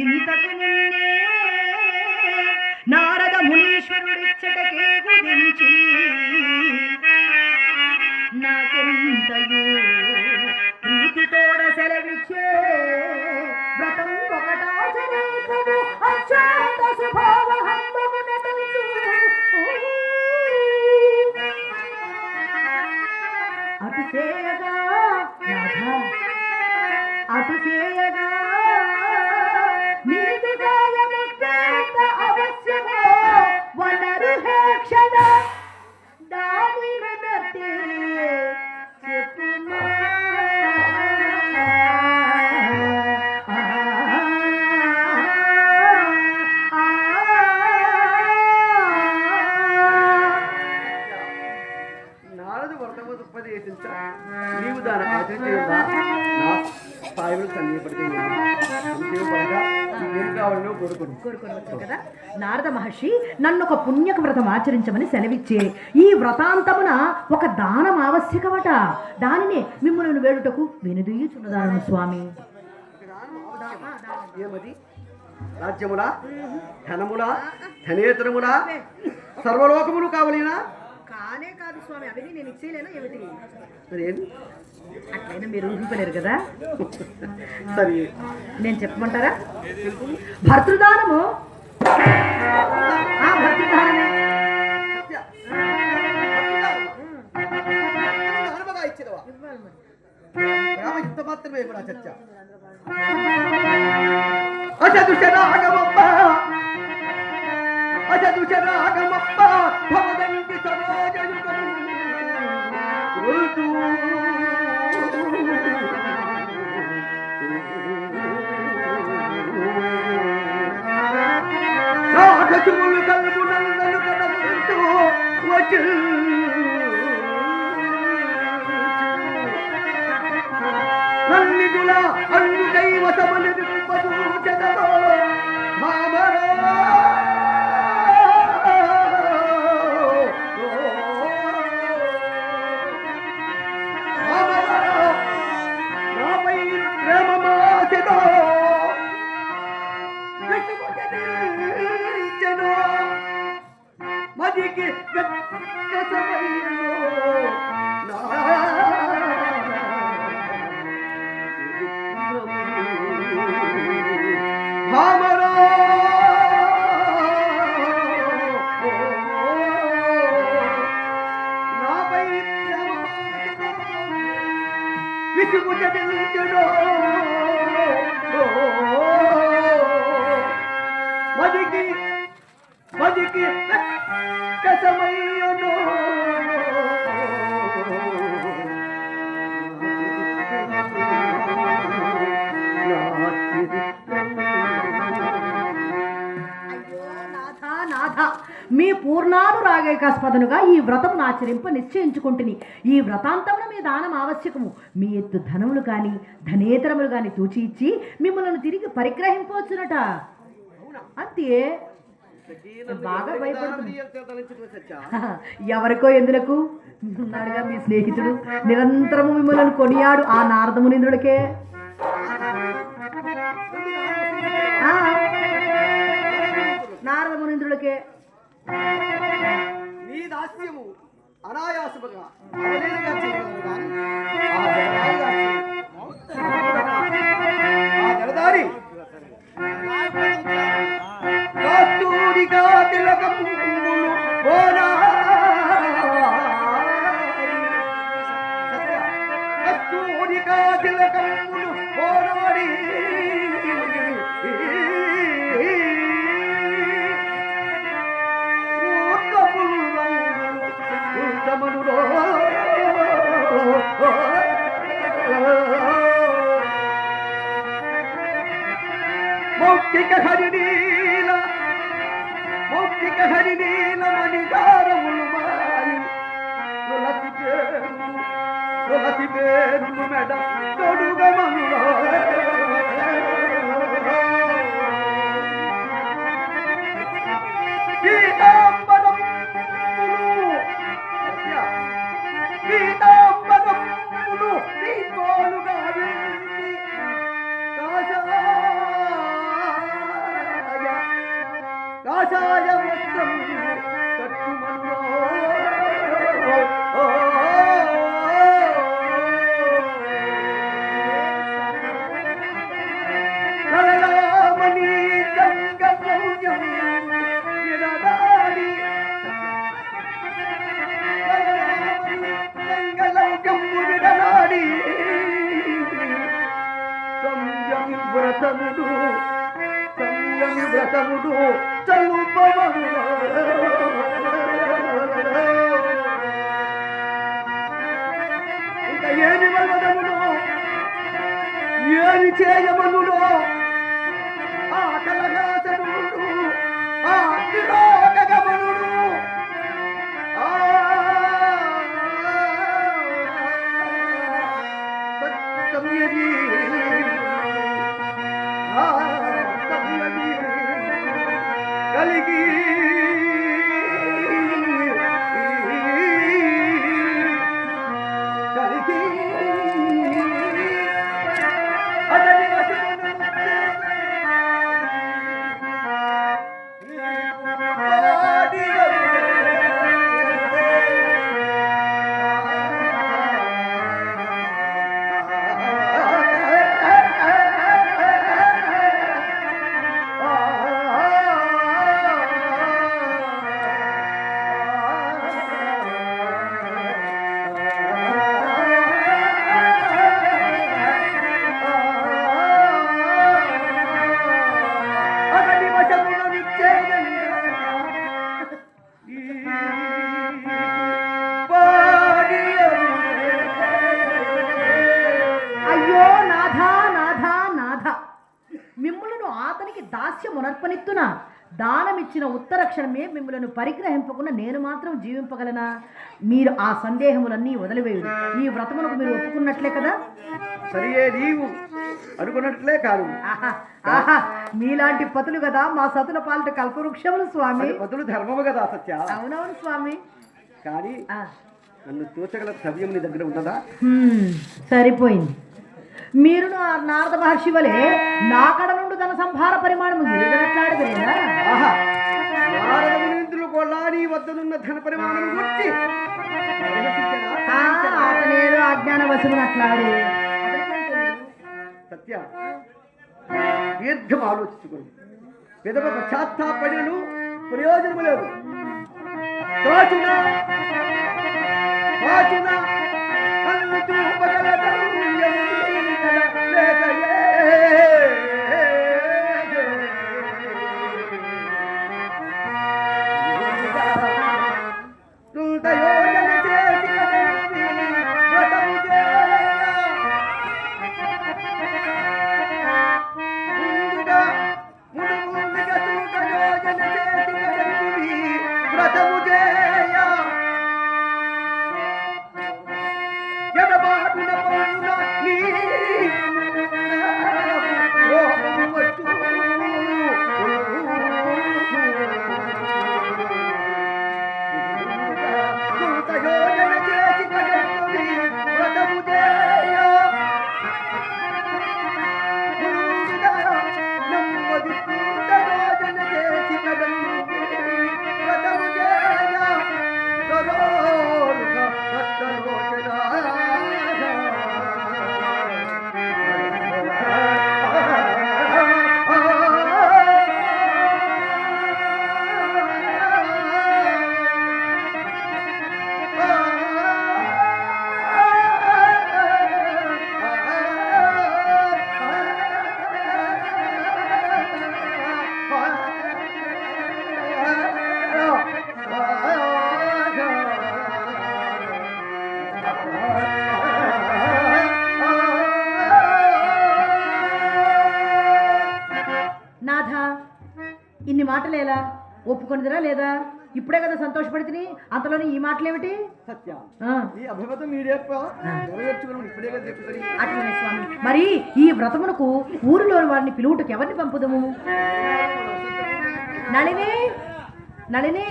ఇంతకు మున్నే నారద మునీశ్వరుడిచ్చటకే గురించి నాకెంతయో ప్రీతితోడ సెలవిచ్చే వ్రతం ఒకటాచరేకము అత్యంత శుభావహంబమున తెలుసు. అటు చేయగా నాథ అటు చేయగా నీతి గాయముక్త అవశ్యమో వనరు హేక్షణ దాని బట్టి చెప్పుమా. నారదు వ్రతముపదేశించా నీవు దాని ఆచరించేదా నా పాయలు సన్నిపడితే ఏం కావాలో కోరుకోవచ్చు కదా. నారద మహర్షి నన్ను ఒక పుణ్యక వ్రతం ఆచరించమని సెలవిచ్చే ఈ వ్రతాంతమున ఒక దానం ఆవశ్యకమట. దానిని మిమ్మల్ని వేడుటకు వినుదీయుచున్నదాను స్వామి. ఏమది? రాజ్యములా, ధనములా, ధనేతరములా, సర్వలోకములు కావలేనా? కానే కాదు స్వామి, అవి నేను ఇచ్చేలేనా ఏమిటి? మరేమి అట్లయినా మీరు ఊహింపలేరు కదా. సరే నేను చెప్పమంటారా? భర్తృదానము భర్తృదానమే. మాత్రమే కూడా చర్చ. అసదుషరాగమప్ప అసదుషరాగమప్ప భవదంతి సమాజయుగం సాగసుములు కలుగు నల్లలు కడముంటూ వచ్చు నల్లిదుల అల్లు కైవసమని దింపదు జగదో భామరా నాపై ప్రేమమాసెదో మదికి భామరా నాపై విసుగు చదివించుడో మదికి మదికి కసమయ్యను మీ పూర్ణానురాగేకాస్పదనుగా ఈ వ్రతమును ఆచరింప నిశ్చయించుకుంటుని. ఈ వ్రతాంతమున మీ దానం ఆవశ్యకము. మీ ఎత్తు ధనములు కాని ధనేతరములు కాని తూచి ఇచ్చి మిమ్మల్ని తిరిగి పరిగ్రహింపవచ్చునట. అంతే. బాగా భయపడుతుంది. ఎవరికో ఎందులకు ఉన్నాడుగా మీ స్నేహితుడు నిరంతరము మిమ్మల్ని కొనియాడు ఆ నారదమునింద్రుడికే. నారదమునింద్రుడికే నీ దాస్యము అనాయాసముగా జలదారి కస్తూరిగా తిలకములు కస్తూరిగా తిలకములు పోనాడి మౌక్తిక హరినీల మణిగారములు మారి తులసి పేరులు మెడ తొడుగమనులో పీతాంబరములు నీ తోలుగా కాషాయ వస్త్రం కట్టుమనురో. లలలామణి గంగౌజం విరదాడి. లలలామణి గంగౌజం విరదాడి. సంయమి వ్రతముడు చల్లుపవను. ఇంకా ఏమి వల్వదములో ఏమి చేయమనులో ఆ కలగాసనుడు ఆ తిరోగమనుడు ఆ సత్యమి కలిగి అతని దాస్యమునర్పణిత్తున దానమిచ్చిన ఉత్తరక్షణమే మిమ్మలను పరిగ్రహింపకుండా నేను మాత్రం జీవింపగలనా? మీరు ఆ సందేహములన్నీ వదిలివేయుడు. ఈ వ్రతమునకు మీరు ఒప్పుకున్నట్లే కదా? సరియే, నీవు అనుకున్నట్లే కాదు. ఆహా, మీలాంటి పతులు కదా మా సతుల పాలిట కల్పవృక్షములు స్వామి. పతులు ధర్మము కదా సత్య. అవునవును స్వామి. కానీ నన్ను తోచగల ద్రవ్యం నీ దగ్గర ఉన్నదా? సరిపోయింది. మీరు నారద మహర్షి వలె నా కడ నుండి ధన సంభార పరిమాణము ఎదురట్లాడగలేనా? నారదమునింద్రులు కూడా నీ వద్దనున్న ధన పరిమాణం గురించి అతనేదో అజ్ఞాన వశమునట్లాడే. సత్య, దీర్ఘం ఆలోచించుకోండి. విధవ పశ్చాత్తాపడినను ప్రయోజనము లేదు. ఇన్ని మాటలేలా ఒప్పుకొనిదిరా లేదా? ఇప్పుడే కదా సంతోషపడితే అంతలోని ఈ మాటలేమిటి? సత్య, ఈ అభిమతం ఇప్పుడే కదా చెప్పుకొని. అట్లనే స్వామి, మరి ఈ వ్రతమునకు ఊరిలోని వారిని పిలువుటకు ఎవరిని పంపుదము? నళిని, నళిని